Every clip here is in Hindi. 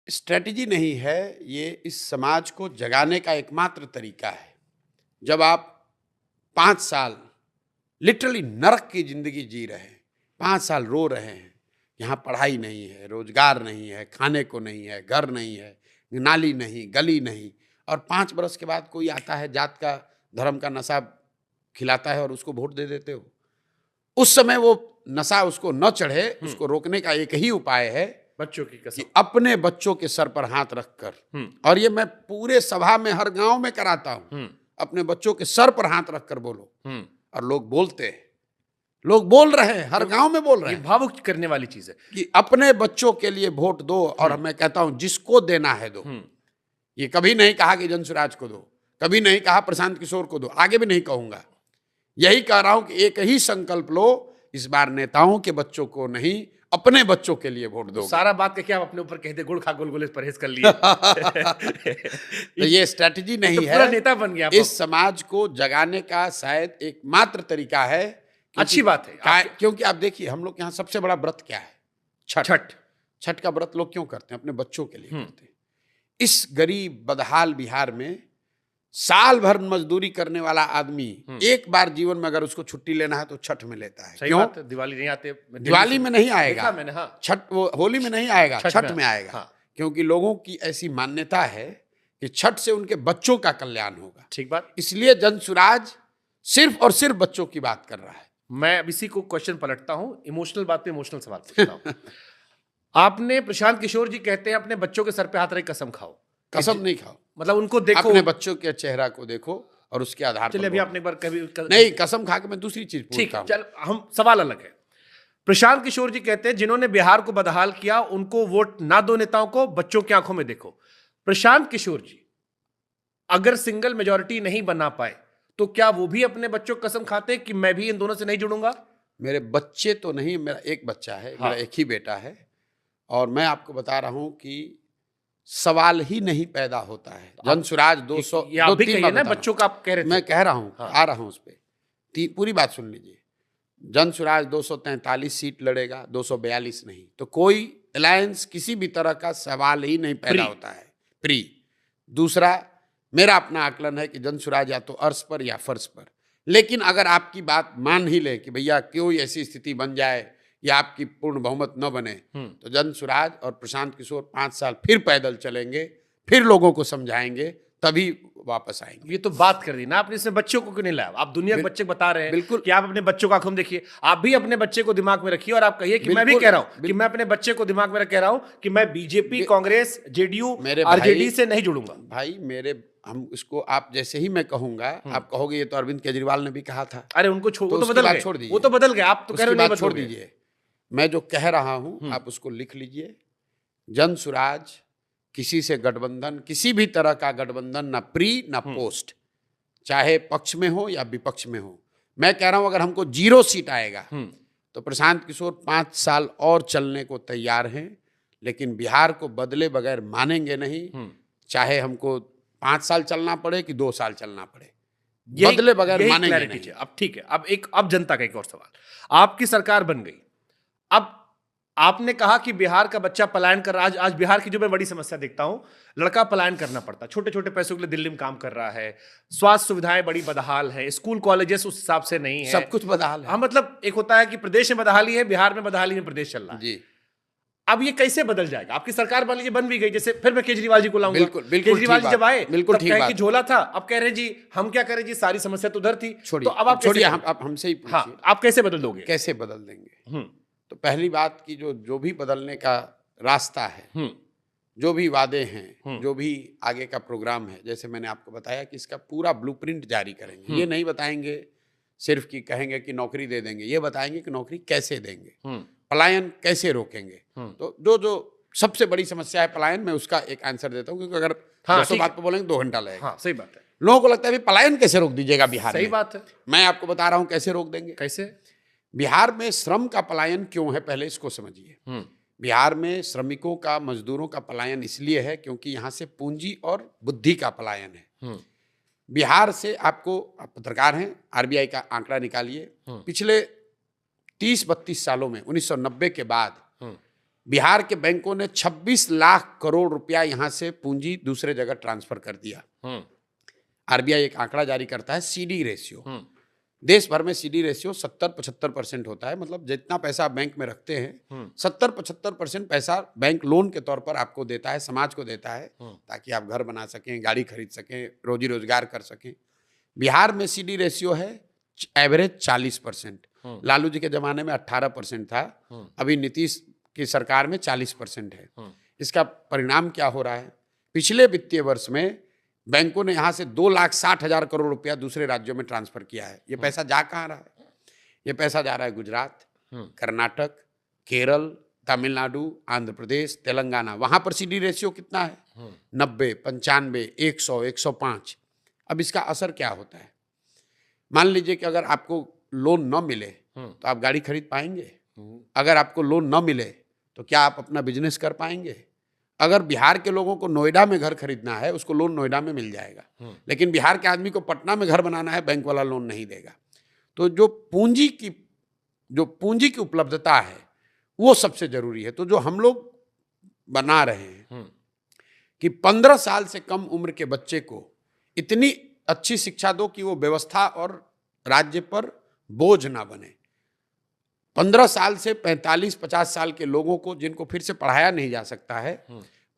स्ट्रेटजी नहीं है, ये इस समाज को जगाने का एकमात्र तरीका है। जब आप 5 साल लिटरली नरक की जिंदगी जी रहे हैं, 5 साल रो रहे हैं, यहाँ पढ़ाई नहीं है, रोजगार नहीं है, खाने को नहीं है, घर नहीं है, नाली नहीं, गली नहीं, और 5 बरस के बाद कोई आता है, जात का धर्म का नशा खिलाता है और उसको वोट दे देते हो। उस समय वो नशा उसको न चढ़े, उसको रोकने का एक ही उपाय है, बच्चों की कसम, कि अपने बच्चों के सर पर हाथ रखकर, और ये मैं पूरे सभा में हर गांव में कराता हूं, अपने बच्चों के सर पर हाथ रखकर बोलो। और लोग बोलते हैं, लोग बोल रहे हैं, हर गांव में बोल रहे हैं। भावुक करने वाली चीज है कि अपने बच्चों के लिए वोट दो, और मैं कहता हूं जिसको देना है दो। ये कभी नहीं कहा कि जनसुराज को दो, कभी नहीं कहा प्रशांत किशोर को दो, आगे भी नहीं कहूंगा। यही कह रहा हूं कि एक ही संकल्प लो, इस बार नेताओं के बच्चों को नहीं, अपने बच्चों के लिए वोट दो। सारा बात का क्या आप अपने ऊपर कहते, गुड़ खा गुलगुले परहेज कर लिए। तो ये स्ट्रेटजी नहीं तो है, पूरा नेता बन गया। इस समाज को जगाने का शायद एकमात्र तरीका है। अच्छी बात है, क्योंकि आप देखिए, हम लोग यहाँ सबसे बड़ा व्रत क्या है? छठ। छठ का व्रत लोग क्यों करते हैं? अपने बच्चों के लिए करते हैं। इस गरीब बदहाल बिहार में साल भर मजदूरी करने वाला आदमी एक बार जीवन में अगर उसको छुट्टी लेना है तो छठ में लेता है। क्यों? दिवाली नहीं आते, दिवाली में नहीं आएगा मैंने, हाँ। छठ, वो होली में नहीं आएगा, छठ में आएगा। हाँ। क्योंकि लोगों की ऐसी मान्यता है कि छठ से उनके बच्चों का कल्याण होगा। ठीक बात। इसलिए जनसुराज सिर्फ और सिर्फ बच्चों की बात कर रहा है। मैं अब इसी को क्वेश्चन पलटता हूं, इमोशनल बात पे इमोशनल सवाल पूछता हूं। आपने, प्रशांत किशोर जी कहते हैं अपने बच्चों के सर पे हाथ रख कसम खाओ। कसम नहीं खाओ, मतलब उनको देखो, अपने बच्चों के चेहरा को देखो और उसके आधार पर। चलिए अभी आपने एक बार कभी नहीं, कसम खा के मैं दूसरी चीज पूछता हूं। चल, हम सवाल अलग है। प्रशांत किशोर जी कहते हैं जिन्होंने बिहार को बदहाल किया उनको वोट ना दो, नेताओं को बच्चों की आंखों में देखो। प्रशांत किशोर जी अगर सिंगल मेजॉरिटी नहीं बना पाए तो क्या वो भी अपने बच्चों को कसम खाते कि मैं भी इन दोनों से नहीं जुड़ूंगा? मेरे बच्चे तो नहीं, मेरा एक बच्चा है। हाँ। मेरा एक ही बेटा है, और मैं आपको बता रहा हूं कि सवाल ही नहीं पैदा होता है। जनसुराज 200 ना बच्चों का आप कह रहे थे, मैं कह रहा हूं। हाँ। आ रहा हूं उस पर, पूरी बात सुन लीजिए। जनसुराज 243 सीट लड़ेगा, 242 नहीं। तो कोई अलायंस किसी भी तरह का सवाल ही नहीं पैदा होता है। प्री। दूसरा, मेरा अपना आकलन है कि जनसुराज या तो अर्श पर या फर्श पर। लेकिन अगर आपकी बात मान ही ले कि भैया कोई ऐसी स्थिति बन जाए या आपकी पूर्ण बहुमत न बने, तो जनसुराज और प्रशांत किशोर 5 साल फिर पैदल चलेंगे, फिर लोगों को समझाएंगे, तभी वापस आएंगे। ये तो बात कर दी ना आपने, इसमें बच्चों को क्यों नहीं लाया? आप दुनिया के बच्चे बता रहे हैं बिल्कुल कि आप अपने बच्चों का आंखों में देखिए। आप भी अपने बच्चे को दिमाग में रखिए और आप कहिए कि मैं भी कह रहा हूं कि मैं अपने बच्चे को दिमाग में कह रहा हूं कि मैं बीजेपी, कांग्रेस, जेडीयू, आरजेडी से नहीं जुड़ूंगा। भाई मेरे, हम इसको आप जैसे ही मैं कहूंगा, आप कहोगे ये तो अरविंद केजरीवाल ने भी कहा था। अरे उनको छोड़ दीजिए, वो तो बदल गए। आप तो कह रहे हैं छोड़ दीजिए। मैं जो कह रहा हूं आप उसको लिख लीजिए। जनसुराज किसी से गठबंधन, किसी भी तरह का गठबंधन, ना प्री ना पोस्ट, चाहे पक्ष में हो या विपक्ष में हो। मैं कह रहा हूं अगर हमको 0 सीट आएगा तो प्रशांत किशोर 5 साल और चलने को तैयार हैं, लेकिन बिहार को बदले बगैर मानेंगे नहीं। चाहे हमको 5 साल चलना पड़े कि 2 साल चलना पड़े, बदले बगैर मानेंगे नहीं। अब ठीक है, अब जनता का एक और सवाल। आपकी सरकार बन गई, अब आपने कहा कि बिहार का बच्चा पलायन कर रहा है। आज बिहार की जो मैं बड़ी समस्या देखता हूं, लड़का पलायन करना पड़ता, छोटे छोटे पैसों के लिए दिल्ली में काम कर रहा है, स्वास्थ्य सुविधाएं बड़ी बदहाल है, स्कूल कॉलेजेस उस हिसाब से नहीं है, सब कुछ बदहाल है। हाँ, मतलब एक होता है कि प्रदेश में बदहाली है, बिहार में बदहाली में प्रदेश चल रहा है जी। अब ये कैसे बदल जाएगा? आपकी सरकार मान लीजिए बन भी गई, जैसे फिर मैं केजरीवाल जी को लाऊंगा। बिल्कुल, केजरीवाल जी जब आए बिल्कुल ठीक बात, झोला था, अब कह रहे जी हम क्या करें जी, सारी समस्या तो उधर थी। तो अब आप छोड़िए, आप हमसे ही पूछिए, आप कैसे बदल दोगे? कैसे बदल देंगे? तो पहली बात की जो भी बदलने का रास्ता है, जो भी वादे हैं, जो भी आगे का प्रोग्राम है, जैसे मैंने आपको बताया कि इसका पूरा ब्लूप्रिंट जारी करेंगे। ये नहीं बताएंगे सिर्फ कि कहेंगे कि नौकरी दे देंगे, ये बताएंगे कि नौकरी कैसे देंगे, पलायन कैसे रोकेंगे। तो जो सबसे बड़ी समस्या है पलायन, मैं उसका एक आंसर देता हूँ, क्योंकि अगर 200 बात पे बोलेंगे 2 घंटा लगेगा। हाँ, सही बात है। लोगों को लगता है पलायन कैसे रोक दीजिएगा बिहार में। सही बात है, मैं आपको बता रहा हूँ कैसे रोक देंगे। कैसे? बिहार में श्रम का पलायन क्यों है, पहले इसको समझिए। बिहार में श्रमिकों का, मजदूरों का पलायन इसलिए है क्योंकि यहाँ से पूंजी और बुद्धि का पलायन है। बिहार से आपको, आप पत्रकार हैं, आरबीआई का आंकड़ा निकालिए, पिछले 30-32 सालों में 1990 के बाद बिहार के बैंकों ने 26 लाख करोड़ रुपया यहां से पूंजी दूसरे जगह ट्रांसफर कर दिया। आरबीआई एक आंकड़ा जारी करता है सीडी रेशियो। देश भर में सीडी रेशियो 70-75% होता है, मतलब जितना पैसा आप बैंक में रखते हैं 70-75% पैसा बैंक लोन के तौर पर आपको देता है, समाज को देता है, ताकि आप घर बना सकें, गाड़ी खरीद सकें, रोजी रोजगार कर सकें। बिहार में सीडी रेशियो है एवरेज 40%। लालू जी के जमाने में 18% था, अभी नीतीश की सरकार में 40% है। इसका परिणाम क्या हो रहा है? पिछले वित्तीय वर्ष में बैंकों ने यहां से 2,60,000 करोड़ रुपया दूसरे राज्यों में ट्रांसफर किया है। ये पैसा जा कहाँ रहा है? ये पैसा जा रहा है गुजरात, कर्नाटक, केरल, तमिलनाडु, आंध्र प्रदेश, तेलंगाना। वहां पर सीडी रेशियो कितना है? 90, 95, 100, 105। अब इसका असर क्या होता है? मान लीजिए कि अगर आपको लोन न मिले तो आप गाड़ी खरीद पाएंगे? अगर आपको लोन न मिले तो क्या आप अपना बिजनेस कर पाएंगे? अगर बिहार के लोगों को नोएडा में घर खरीदना है, उसको लोन नोएडा में मिल जाएगा, लेकिन बिहार के आदमी को पटना में घर बनाना है, बैंक वाला लोन नहीं देगा। तो जो पूंजी की उपलब्धता है वो सबसे जरूरी है। तो जो हम लोग बना रहे हैं कि 15 साल से कम उम्र के बच्चे को इतनी अच्छी शिक्षा दो कि वो व्यवस्था और राज्य पर बोझ ना बने। 15 साल से 45-50 साल के लोगों को, जिनको फिर से पढ़ाया नहीं जा सकता है,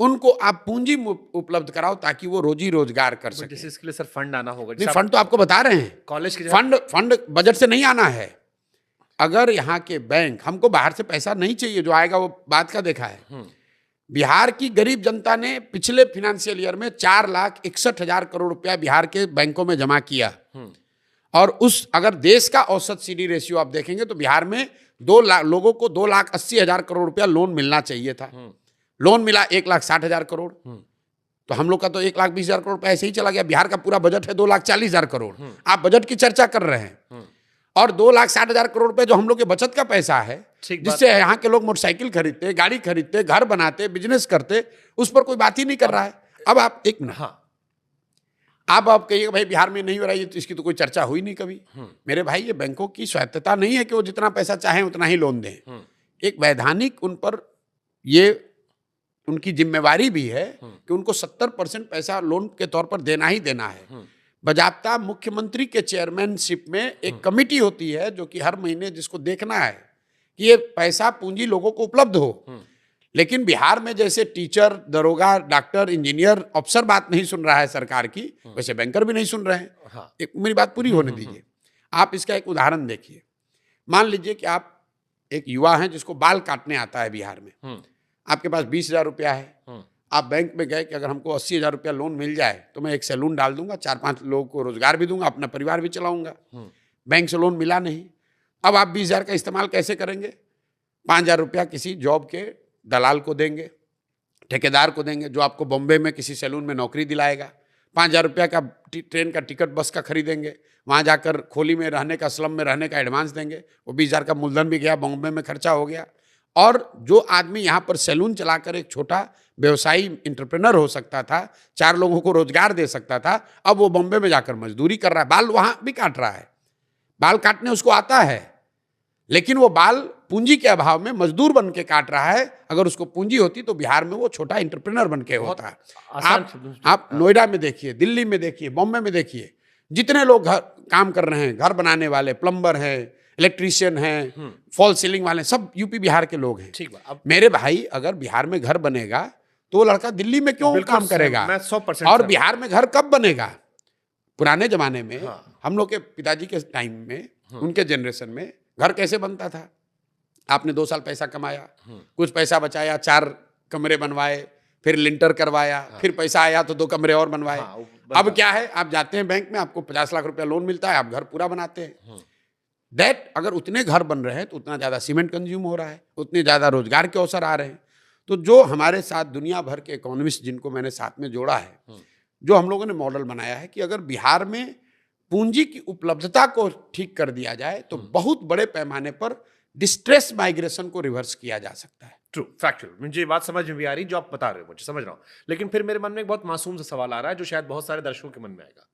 उनको आप पूंजी उपलब्ध कराओ ताकि वो रोजी रोजगार कर सके। जैसे इसके लिए सर फंड आना होगा। नहीं, फंड तो आपको बता रहे हैं, कॉलेज के फंड बजट से नहीं आना है। अगर यहाँ के बैंक, हमको बाहर से पैसा नहीं चाहिए, जो आएगा वो बात का देखा है। बिहार की गरीब जनता ने पिछले फाइनेंशियल ईयर में 4,61,000 करोड़ रुपया बिहार के बैंकों में जमा किया। और अगर देश का औसत सीडी रेशियो आप देखेंगे तो बिहार में लोगों को 2,80,000 करोड़ रुपया लोन मिलना चाहिए था। लोन मिला 1,60,000 करोड़। तो हम लोग का तो 1,20,000 करोड़ रुपया ऐसे ही चला गया। बिहार का पूरा बजट है 2,40,000 करोड़। आप बजट की चर्चा कर रहे हैं, और 2,60,000 करोड़ रुपए जो हम लोग के बचत का पैसा है, जिससे यहाँ के लोग मोटरसाइकिल खरीदते, गाड़ी खरीदते, घर बनाते, बिजनेस करते, उस पर कोई बात ही नहीं कर रहा है। अब आप एक मिनट, आप कहिएगा भाई बिहार में नहीं हो रहा है, तो इसकी तो कोई चर्चा हुई नहीं कभी। मेरे भाई, ये बैंकों की स्वायत्तता नहीं है कि वो जितना पैसा चाहें उतना ही लोन दें। एक वैधानिक उन पर ये उनकी जिम्मेवारी भी है कि उनको 70% पैसा लोन के तौर पर देना ही देना है। बजाब्ता मुख्यमंत्री के चेयरमैनशिप में एक कमेटी होती है जो कि हर महीने जिसको देखना है कि ये पैसा पूंजी लोगों को उपलब्ध हो। लेकिन बिहार में जैसे टीचर, दरोगा, डॉक्टर, इंजीनियर, अफसर बात नहीं सुन रहा है सरकार की, वैसे बैंकर भी नहीं सुन रहे हैं। एक मेरी बात पूरी होने दीजिए। आप इसका एक उदाहरण देखिए। मान लीजिए कि आप एक युवा हैं जिसको बाल काटने आता है बिहार में। आपके पास 20,000 रुपया है। आप बैंक में गए कि अगर हमको 80,000 रुपया लोन मिल जाए तो मैं एक सैलून डाल दूंगा, 4-5 लोगों को रोजगार भी दूंगा, अपना परिवार भी चलाऊंगा। बैंक से लोन मिला नहीं। अब आप 20,000 का इस्तेमाल कैसे करेंगे? 5,000 रुपया किसी जॉब के दलाल को देंगे, ठेकेदार को देंगे, जो आपको बॉम्बे में किसी सैलून में नौकरी दिलाएगा। 5,000 रुपया का ट्रेन का टिकट, बस का खरीदेंगे, वहाँ जाकर खोली में रहने का, स्लम में रहने का एडवांस देंगे। वो 20,000 का मूलधन भी गया, बॉम्बे में खर्चा हो गया। और जो आदमी यहाँ पर सैलून चलाकर एक छोटा व्यवसायी एंटरप्रेन्योर हो सकता था, 4 लोगों को रोजगार दे सकता था, अब वो बॉम्बे में जाकर मजदूरी कर रहा है, बाल वहाँ भी काट रहा है। बाल काटने उसको आता है, लेकिन वो बाल पूंजी के अभाव में मजदूर बन के काट रहा है। अगर उसको पूंजी होती तो बिहार में वो छोटा एंटरप्रेन्योर बन के होता है। आप नोएडा में देखिए, दिल्ली में देखिए, बॉम्बे में देखिए, जितने लोग काम कर रहे हैं, घर बनाने वाले, प्लम्बर हैं, इलेक्ट्रीशियन हैं, फॉल सीलिंग वाले, सब यूपी बिहार के लोग हैं। ठीक है। मेरे भाई, अगर बिहार में घर बनेगा तो वो लड़का दिल्ली में क्यों काम करेगा? मैं 100% और बिहार में घर कब बनेगा? पुराने जमाने में, हम लोग के पिताजी के टाइम में, उनके जनरेशन में घर कैसे बनता था? आपने 2 साल पैसा कमाया, कुछ पैसा बचाया, 4 कमरे बनवाए, फिर लिंटर करवाया, फिर पैसा आया तो 2 कमरे और बनवाए। अब क्या है, आप जाते हैं बैंक में, आपको 50 लाख रुपया लोन मिलता है, आप घर पूरा बनाते हैं। अगर उतने घर बन रहे हैं तो उतना ज़्यादा सीमेंट कंज्यूम हो रहा है, उतने ज़्यादा रोजगार के अवसर आ रहे हैं। तो जो हमारे साथ दुनिया भर के इकोनॉमिस्ट, जिनको मैंने साथ में जोड़ा है, जो हम लोगों ने मॉडल बनाया है कि अगर बिहार में पूंजी की उपलब्धता को ठीक कर दिया जाए तो बहुत बड़े पैमाने पर डिस्ट्रेस माइग्रेशन को रिवर्स किया जा सकता है। True, factual. मुझे ये बात समझ में भी आ रही जो आप बता रहे हो, मुझे समझ रहा हूँ। लेकिन फिर मेरे मन में एक बहुत मासूम सा सवाल आ रहा है जो शायद बहुत सारे दर्शकों के मन में आएगा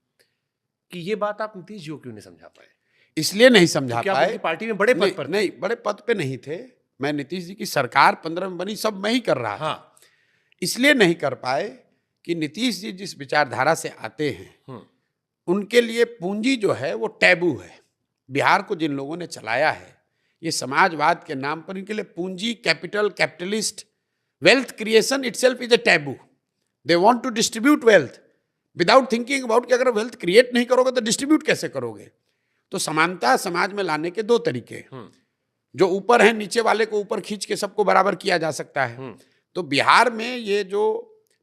कि ये बात आप नीतीश जी को क्यों नहीं समझा पाए? इसलिए नहीं समझा पाए, पार्टी में बड़े पद पर नहीं, बड़े पद पे नहीं थे। मैं नीतीश जी की सरकार 15 में बनी, सब मैं ही कर रहा था। हाँ। इसलिए नहीं कर पाए कि नीतीश जी जिस विचारधारा से आते हैं उनके लिए पूंजी जो है वो टैबू है। बिहार को जिन लोगों ने चलाया है, ये समाजवाद के नाम पर, इनके लिए पूंजी, capital, capitalist, wealth creation itself is a taboo. They want to distribute wealth without thinking about कि अगर वेल्थ क्रिएट नहीं करोगे तो डिस्ट्रीब्यूट कैसे करोगे। तो समानता समाज में लाने के दो तरीके, जो ऊपर है नीचे वाले को ऊपर खींच के सबको बराबर किया जा सकता है। तो बिहार में ये जो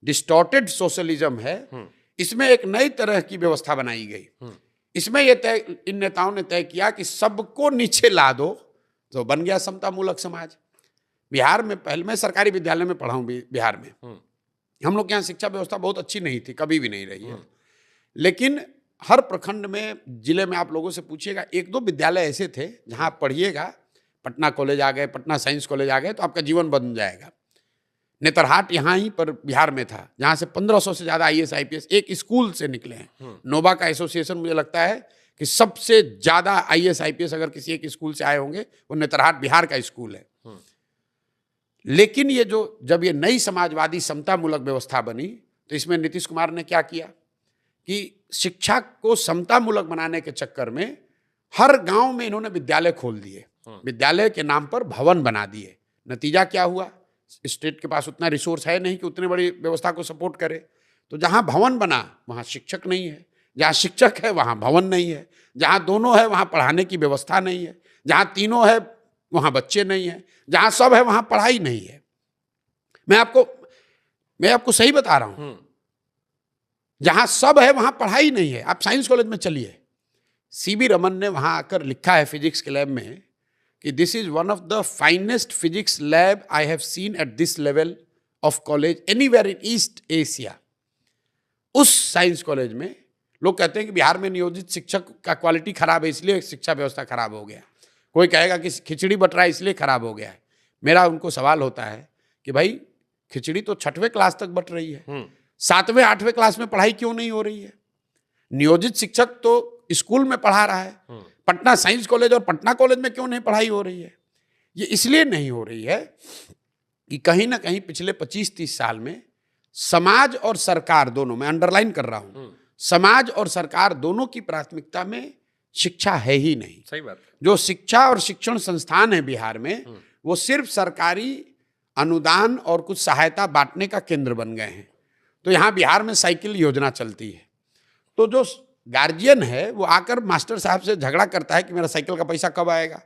डिस्टॉर्टेड सोशलिज्म है, इसमें एक नई तरह की व्यवस्था बनाई गई। इसमें ये तय, इन नेताओं ने तय किया कि सबको नीचे ला दो, तो बन गया समतामूलक समाज। बिहार में पहले, मैं सरकारी विद्यालय में पढ़ा हूँ बिहार में, हम लोग के यहाँ शिक्षा व्यवस्था बहुत अच्छी नहीं थी, कभी भी नहीं रही है। लेकिन हर प्रखंड में, जिले में आप लोगों से पूछिएगा, एक दो विद्यालय ऐसे थे जहाँ आप पढ़िएगा, पटना कॉलेज आ गए, पटना साइंस कॉलेज आ गए, तो आपका जीवन बन जाएगा। नेतरहाट यहाँ ही पर बिहार में था, जहाँ से 1500 से ज़्यादा IAS IPS एक स्कूल से निकले हैं। नोबा का एसोसिएशन, मुझे लगता है कि सबसे ज़्यादा IAS IPS अगर किसी एक स्कूल से आए होंगे, वो नेतरहाट बिहार का स्कूल है। लेकिन ये जो, जब ये नई समाजवादी समतामूलक व्यवस्था बनी, तो इसमें नीतीश कुमार ने क्या किया कि शिक्षा को समतामूलक बनाने के चक्कर में हर गांव में इन्होंने विद्यालय खोल दिए, विद्यालय के नाम पर भवन बना दिए। नतीजा क्या हुआ, स्टेट के पास उतना रिसोर्स है नहीं कि उतनी बड़ी व्यवस्था को सपोर्ट करे। तो जहां भवन बना वहां शिक्षक नहीं है, जहां शिक्षक है वहां भवन नहीं है, जहां दोनों है वहां पढ़ाने की व्यवस्था नहीं है, जहां तीनों है वहां बच्चे नहीं है, जहां सब है वहां पढ़ाई नहीं है। मैं आपको सही बता रहा हूं, जहां सब है वहां पढ़ाई नहीं है। आप साइंस कॉलेज में चलिए, CB रमन ने वहां आकर लिखा है फिजिक्स के लैब में कि this is one of the finest physics lab I have seen at this level of college anywhere in east Asia. उस साइंस कॉलेज में लोग कहते हैं कि बिहार में नियोजित शिक्षक का क्वालिटी खराब है, इसलिए शिक्षा व्यवस्था खराब हो गया। कोई कहेगा कि खिचड़ी बट रहा है इसलिए खराब हो गया है। मेरा उनको सवाल होता है कि भाई, खिचड़ी तो 6वीं क्लास तक बट रही है, 7वें 8वें क्लास में पढ़ाई क्यों नहीं हो रही है? नियोजित शिक्षक तो स्कूल में पढ़ा रहा है, पटना साइंस कॉलेज और पटना कॉलेज में क्यों नहीं पढ़ाई हो रही है? ये इसलिए नहीं हो रही है कि कहीं ना कहीं पिछले 25-30 साल में समाज और सरकार दोनों, मैं अंडरलाइन कर रहा हूं, समाज और सरकार दोनों की प्राथमिकता में शिक्षा है ही नहीं। सही बात। जो शिक्षा और शिक्षण संस्थान है बिहार में, वो सिर्फ सरकारी अनुदान और कुछ सहायता बांटने का केंद्र बन गए हैं। तो यहाँ बिहार में साइकिल योजना चलती है, तो जो गार्जियन है वो आकर मास्टर साहब से झगड़ा करता है कि मेरा साइकिल का पैसा कब आएगा,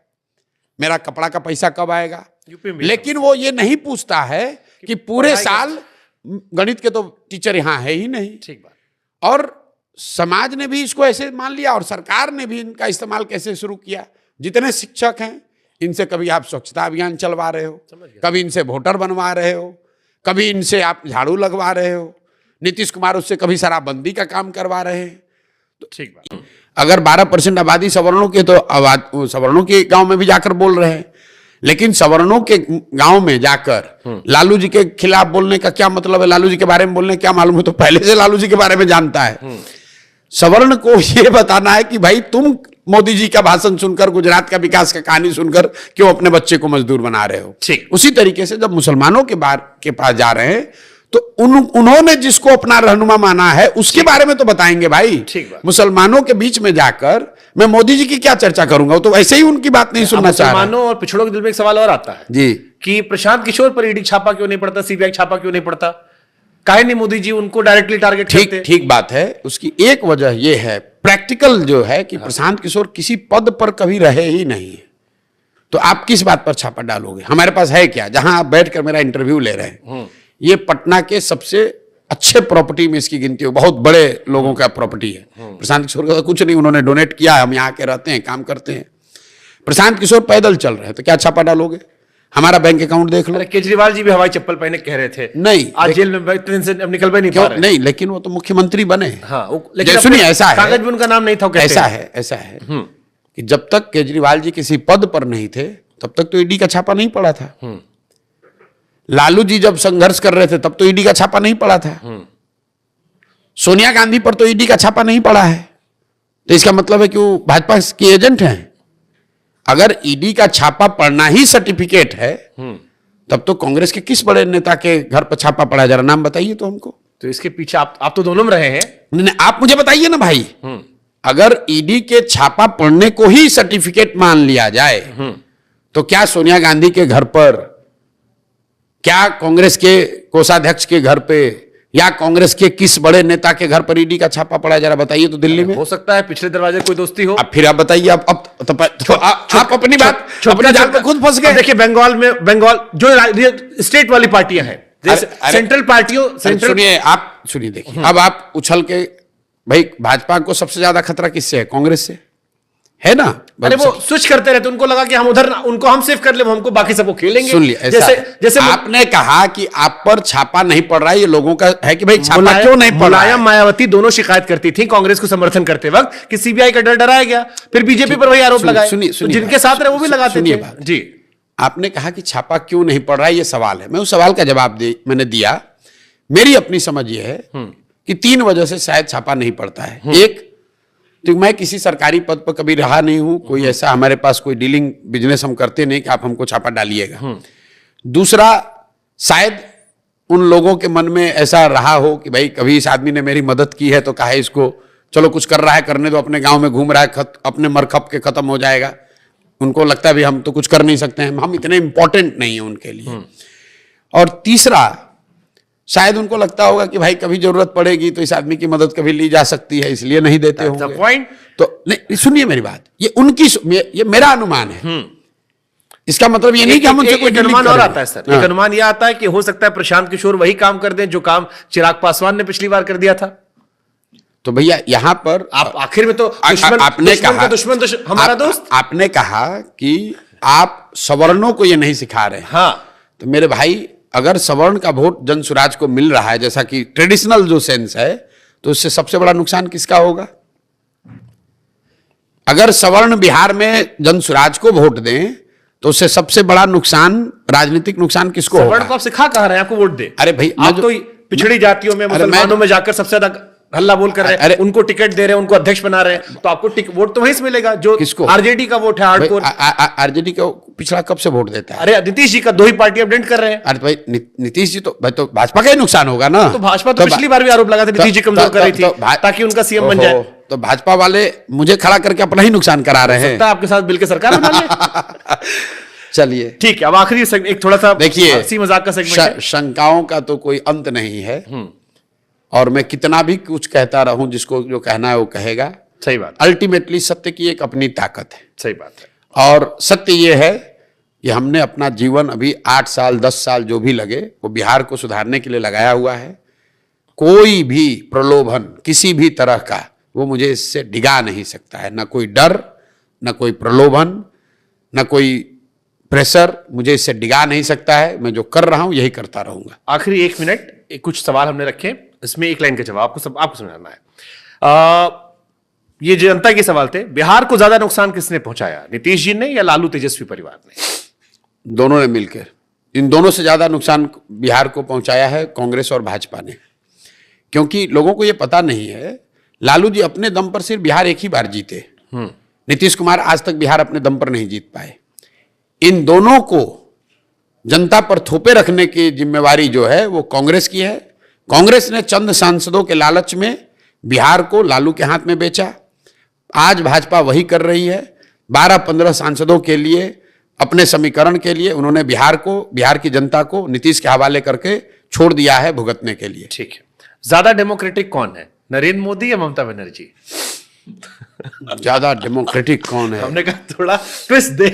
मेरा कपड़ा का पैसा कब आएगा। लेकिन वो ये नहीं पूछता है कि पूरे साल गणित के तो टीचर यहाँ है ही नहीं। ठीक बात। और समाज ने भी इसको ऐसे मान लिया और सरकार ने भी इनका इस्तेमाल कैसे शुरू किया। जितने शिक्षक हैं, इनसे कभी आप स्वच्छता अभियान चलवा रहे हो, कभी इनसे वोटर बनवा रहे हो, कभी इनसे आप झाड़ू लगवा रहे हो। नीतीश कुमार उससे कभी शराबबंदी का काम करवा रहे हैं। तो ठीक बात। अगर 12% आबादी सवर्णों के, तो सवर्णों के गांव में भी जाकर बोल रहे हैं, लेकिन सवर्णों के गांव में जाकर लालू जी के खिलाफ बोलने का क्या मतलब है? लालू जी के बारे में बोलने क्या मालूम है? तो पहले से लालू जी के बारे में जानता है। सवर्ण को ये बताना है कि भाई तुम मोदी जी का भाषण सुनकर, गुजरात का विकास का कहानी सुनकर क्यों अपने बच्चे को मजदूर बना रहे हो। ठीक। उसी तरीके से जब मुसलमानों के पास जा रहे हैं, तो उन्होंने जिसको अपना रहनुमा माना है उसके बारे में तो बताएंगे भाई। मुसलमानों के बीच में जाकर मैं मोदी जी की क्या चर्चा करूंगा? तो ऐसे ही उनकी बात नहीं सुनना चाह रहा। मुसलमानों और पिछड़ों के दिल में एक सवाल और आता है जी, कि प्रशांत किशोर पर ईडी छापा क्यों नहीं पड़ता, CBI छापा क्यों नहीं पड़ता? काहे नहीं मोदी जी उनको डायरेक्टली टारगेट करते? ठीक बात है। उसकी एक वजह यह है, प्रैक्टिकल जो है, कि प्रशांत किशोर किसी पद पर कभी रहे ही नहीं है। तो आप किस बात पर छापा डालोगे? हमारे पास है क्या? जहां आप बैठकर मेरा इंटरव्यू ले रहे हैं, ये पटना के सबसे अच्छे प्रॉपर्टी में इसकी गिनती हो, बहुत बड़े लोगों का प्रॉपर्टी है। प्रशांत किशोर का कुछ नहीं, उन्होंने डोनेट किया, हम यहाँ के रहते हैं, काम करते हैं। प्रशांत किशोर पैदल चल रहे हैं, तो क्या छापा डालोगे? हमारा बैंक अकाउंट देख लो। केजरीवाल जी भी हवाई चप्पल पहने कह रहे थे, नहीं आज जेल में इतने दिन से निकल भी नहीं पा रहे। नहीं, लेकिन वो तो मुख्यमंत्री बने। हाँ, लेकिन सुनिए, ऐसा है, कागज भी उनका नाम नहीं था। ऐसा है कि जब तक केजरीवाल जी किसी पद पर नहीं थे, तब तक तो ईडी का छापा नहीं पड़ा था। लालू जी जब संघर्ष कर रहे थे, तब तो ईडी का छापा नहीं पड़ा था। सोनिया गांधी पर तो ईडी का छापा नहीं पड़ा है। तो इसका मतलब है कि वो भाजपा के एजेंट हैं। अगर ईडी का छापा पड़ना ही सर्टिफिकेट है, तब तो कांग्रेस के किस बड़े नेता के घर पर छापा पड़ा, जरा नाम बताइए तो हमको। तो इसके पीछे आप तो दोनों में रहे हैं। नहीं, आप मुझे बताइए ना भाई, अगर ईडी के छापा पड़ने को ही सर्टिफिकेट मान लिया जाए, तो क्या सोनिया गांधी के घर पर, क्या कांग्रेस के कोषाध्यक्ष के घर पे, या कांग्रेस के किस बड़े नेता के घर पर ईडी का छापा पड़ा, जरा बताइए तो दिल्ली में। हो सकता है पिछले दरवाजे कोई दोस्ती हो। अब फिर आप बताइए, आप आप अपनी बात अपने जाल पे खुद फंस गए। देखिए बंगाल जो स्टेट वाली पार्टियां हैं, सेंट्रल पार्टियों, सुनिए आप सुनिए, देखिए अब आप उछल के, भाई भाजपा को सबसे ज्यादा खतरा किससे है? कांग्रेस से है ना। अरे वो स्विच करते रहते, उनको लगा कि हम उधर उनको हम सेव कर ले, हमको बाकी सबको खेलेंगे। सुन लिया, जैसे आपने कहा कि आप पर छापा नहीं पड़ रहा है, ये लोगों का है कि भाई छापा क्यों नहीं पड़ रहा है। मुलायम मायावती दोनों शिकायत करती थी कांग्रेस को समर्थन करते वक्त कि सीबीआई का डर डराया गया, फिर बीजेपी पर वही आरोप लगाए। जिनके साथ रहे वो भी लगाते थे। जी, आपने कहा कि छापा क्यों नहीं पड़ रहा है, ये सवाल है। मैं उस सवाल का जवाब मैंने दिया। मेरी अपनी समझ ये है कि 3 वजह से शायद छापा नहीं पड़ता है। एक, तो मैं किसी सरकारी पद पर कभी रहा नहीं हूं, कोई ऐसा हमारे पास कोई डीलिंग बिजनेस हम करते नहीं कि आप हमको छापा डालिएगा। दूसरा, शायद उन लोगों के मन में ऐसा रहा हो कि भाई कभी इस आदमी ने मेरी मदद की है तो कहा इसको, चलो कुछ कर रहा है करने दो, अपने गांव में घूम रहा है, अपने मरखप के खत्म हो जाएगा। उनको लगता है भी हम तो कुछ कर नहीं सकते हैं, हम इतने इंपॉर्टेंट नहीं है उनके लिए। और तीसरा, शायद उनको लगता होगा कि भाई कभी जरूरत पड़ेगी तो इस आदमी की मदद कभी ली जा सकती है, इसलिए नहीं देते होंगे। पॉइंट तो नहीं, सुनिए मेरी बात, ये मेरा अनुमान है। इसका मतलब ये नहीं कि हम उनसे कोई अनुमान और आता है सर। एक अनुमान यह आता है कि हो सकता है प्रशांत किशोर वही काम कर दें जो काम चिराग पासवान ने पिछली बार कर दिया था। तो भैया यहां पर आप आखिर में तो आपने कहा दुश्मन हमारा दोस्त, आपने कहा कि आप सवर्णों को ये नहीं सिखा रहे। हाँ, तो मेरे भाई, अगर सवर्ण का वोट जनसुराज को मिल रहा है, जैसा कि ट्रेडिशनल जो सेंस है, तो उससे सबसे बड़ा नुकसान किसका होगा? अगर सवर्ण बिहार में जनसुराज को वोट दें तो उससे सबसे बड़ा नुकसान, राजनीतिक नुकसान किसको होगा? सवर्ण को आप सिखा कहा रहे हैं आपको वोट दे। अरे भाई, आप तो पिछड़ी जातियों में, मुसलमानों में जाकर सबसे ज्यादा हल्ला बोल कर रहे हैं, उनको टिकट दे रहे हैं, उनको अध्यक्ष बना रहे हैं, तो आपको वोट तो वहीं से मिलेगा जो किसको? आरजेडी का वोट है हार्डकोर। आरजेडी का पिछड़ा कब से वोट देता है? अरे नीतीश जी का 2 ही पार्टी अपडेट कर रहे हैं। अरे भाई, नीतीश जी तो भाई, तो भाजपा का ही नुकसान होगा ना। तो भाजपा तो पिछली बार भी आरोप लगा था नीतीश जी कमजोर कर रही थी ताकि उनका सीएम बन जाए। तो भाजपा वाले मुझे खड़ा करके अपना ही नुकसान करा रहे हैं। आपके साथ मिलकर सरकार बना ले। चलिए ठीक है, अब आखिरी एक थोड़ा सा देखिए, हंसी मजाक का सेगमेंट। शंकाओं का तो कोई अंत नहीं है, और मैं कितना भी कुछ कहता रहूं, जिसको जो कहना है वो कहेगा। सही बात। अल्टीमेटली सत्य की एक अपनी ताकत है। सही बात है। और सत्य ये है कि हमने अपना जीवन अभी 8 साल 10 साल जो भी लगे, वो बिहार को सुधारने के लिए लगाया हुआ है। कोई भी प्रलोभन किसी भी तरह का, वो मुझे इससे डिगा नहीं सकता है। ना कोई डर, ना कोई प्रलोभन, ना कोई प्रेशर मुझे इससे डिगा नहीं सकता है। मैं जो कर रहा हूं यही करता रहूंगा। आखिरी 1 मिनट, कुछ सवाल हमने रखे, इसमें 1 लाइन का जवाब आपको समझाना है। ये जनता के सवाल थे, बिहार को ज्यादा नुकसान किसने पहुंचाया, नीतीश जी ने या लालू तेजस्वी परिवार ने? दोनों ने मिलकर। इन दोनों से ज्यादा नुकसान बिहार को पहुंचाया है कांग्रेस और भाजपा ने, क्योंकि लोगों को यह पता नहीं है, लालू जी अपने दम पर सिर्फ बिहार एक ही बार जीते। नीतीश कुमार आज तक बिहार अपने दम पर नहीं जीत पाए। इन दोनों को जनता पर थोपे रखने की जिम्मेवारी जो है वो कांग्रेस की है। कांग्रेस ने चंद सांसदों के लालच में बिहार को लालू के हाथ में बेचा। आज भाजपा वही कर रही है। 12-15 सांसदों के लिए, अपने समीकरण के लिए उन्होंने बिहार की जनता को नीतीश के हवाले करके छोड़ दिया है भुगतने के लिए। ठीक है, ज्यादा डेमोक्रेटिक कौन है, नरेंद्र मोदी या ममता बनर्जी? ज्यादा डेमोक्रेटिक कौन है? हमने कहा थोड़ा ट्विस्ट दे।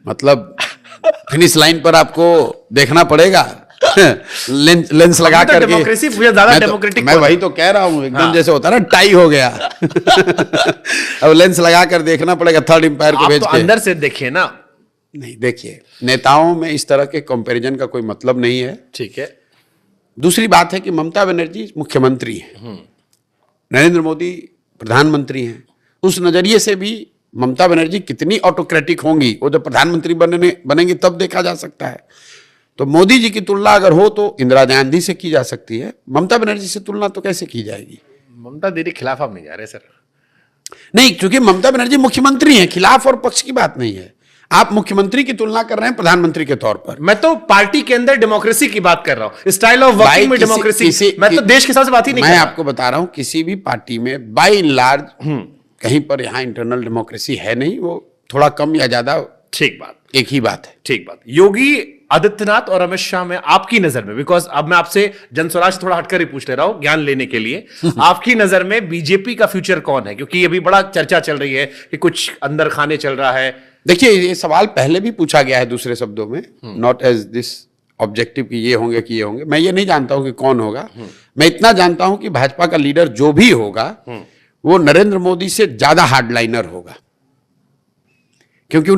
मतलब फिनिश लाइन पर आपको देखना पड़ेगा, लेंस लगा तो करके। डेमोक्रेसी ज्यादा डेमोक्रेटिक मैं वही तो कह रहा हूं, एकदम जैसे होता है ना, टाई हो गया। अब लेंस लगा कर देखना पड़ेगा थर्ड एम्पायर को भेज तो के। अंदर से देखिए ना। नहीं, देखिए, नेताओं में इस तरह के कंपैरिजन का कोई मतलब नहीं है। ठीक है। दूसरी बात है कि ममता बनर्जी मुख्यमंत्री हैं, नरेंद्र मोदी प्रधानमंत्री हैं। उस नजरिए से भी ममता बनर्जी कितनी ऑटोक्रेटिक होंगी, वो जब प्रधानमंत्री बनेंगी तब देखा जा सकता है। तो मोदी जी की तुलना अगर हो तो इंदिरा गांधी से की जा सकती है, ममता बनर्जी से तुलना तो कैसे की जाएगी? ममता दीदी खिलाफ आप नहीं जा रहे सर, नहीं, क्योंकि ममता बनर्जी मुख्यमंत्री हैं, खिलाफ और पक्ष की बात नहीं है। आप मुख्यमंत्री की तुलना कर रहे हैं प्रधानमंत्री के तौर पर। मैं तो पार्टी के अंदर डेमोक्रेसी की बात कर रहा हूं, स्टाइल ऑफ वर्किंग में डेमोक्रेसी। मैं तो देश के हिसाब से बात ही नहीं कर रहा। मैं आपको बता रहा हूं, किसी भी पार्टी में बाय एंड लार्ज कहीं पर यहां इंटरनल डेमोक्रेसी है नहीं, वो थोड़ा कम या ज्यादा ठीक बात, एक ही बात है। ठीक बात। योगी आदित्यनाथ और अमित शाह में आपकी नजर में, बिकॉज अब मैं आपसे जनस्वराज थोड़ा हटकर ही पूछ ले रहा हूं ज्ञान लेने के लिए, आपकी नजर में बीजेपी का फ्यूचर कौन है? क्योंकि अभी बड़ा चर्चा चल रही है कि कुछ अंदर खाने चल रहा है। देखिए, ये सवाल पहले भी पूछा गया है दूसरे शब्दों में, नॉट एज दिस ऑब्जेक्टिव कि ये होंगे कि ये होंगे। मैं ये नहीं जानता हूं कि कौन होगा। मैं इतना जानता हूं कि भाजपा का लीडर जो भी होगा वो नरेंद्र मोदी से ज्यादा हार्डलाइनर होगा, क्योंकि